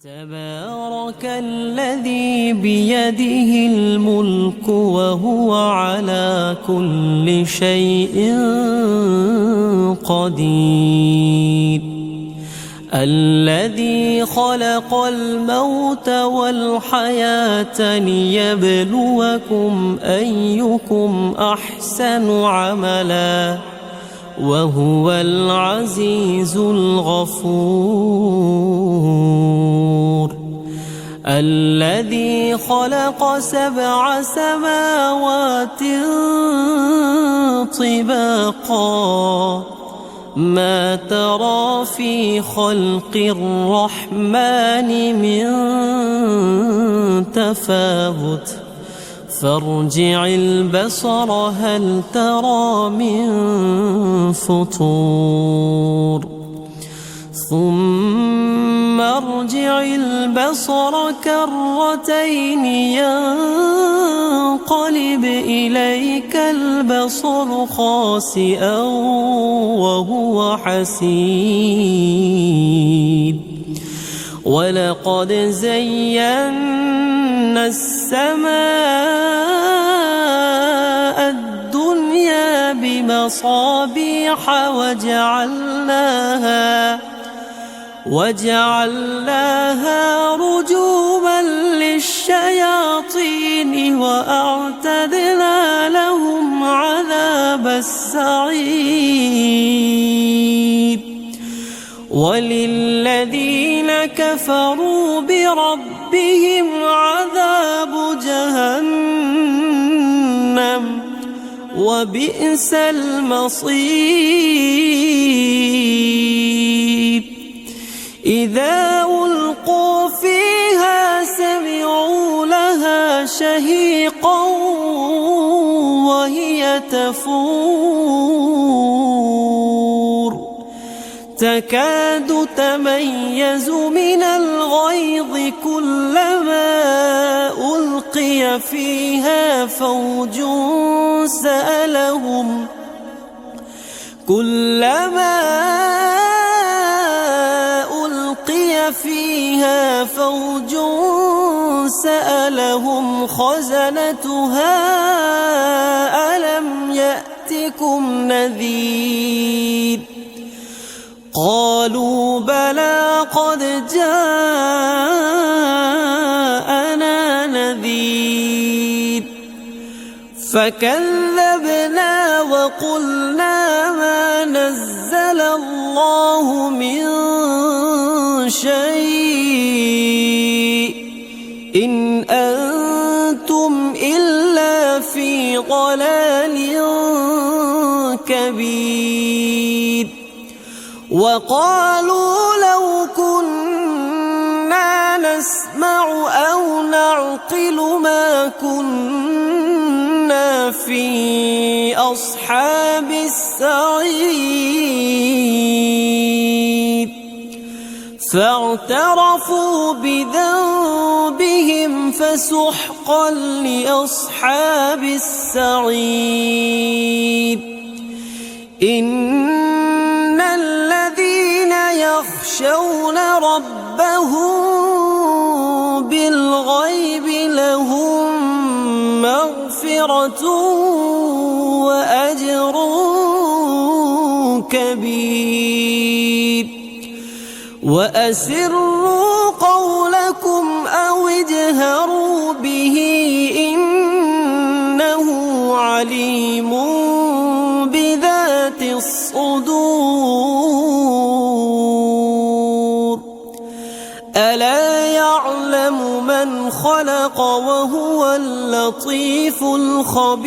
تبارك الذي بيده الملك وهو على كل شيء قدير. الذي خلق الموت والحياة ليبلوكم أيكم أحسن عملا وهو العزيز الغفور. الذي خلق 7 سماوات طباقا ما ترى في خلق الرحمن من تفاوت فارجع البصر هل ترى من فطور ثم ارجع البصر كرتين ينقلب إليك البصر خاسئا وهو حسير. ولقد زينا السماء الدنيا بمصابيح وجعلناها رجوما للشياطين وأعتدنا لهم عذاب السعير. وللذين كفروا بربهم عذاب جهنم وبئس المصير. إذا ألقوا فيها سمعوا لها شهيقا وهي تفور تكاد تميز من الغيظ كلما ألقي فيها فوج سألهم خزنتها ألم يأتكم نذير قالوا بلى قد جاءنا نذير فكذبنا وقلنا ما نزل الله من شيء إن أنتم إلا في ضلال كبير. وقالوا لو كنا نسمع أو نعقل ما كنا في أصحاب السعير فاعترفوا بذنبهم فسحقا لأصحاب السعير. إن الذين يخشون ربهم بالغيب لهم مغفرة وأجر كبير. وأسروا قولكم أو اجهروا به إنه عليم بذات الصدور. ألا يعلم من خلق وهو اللطيف الخبير.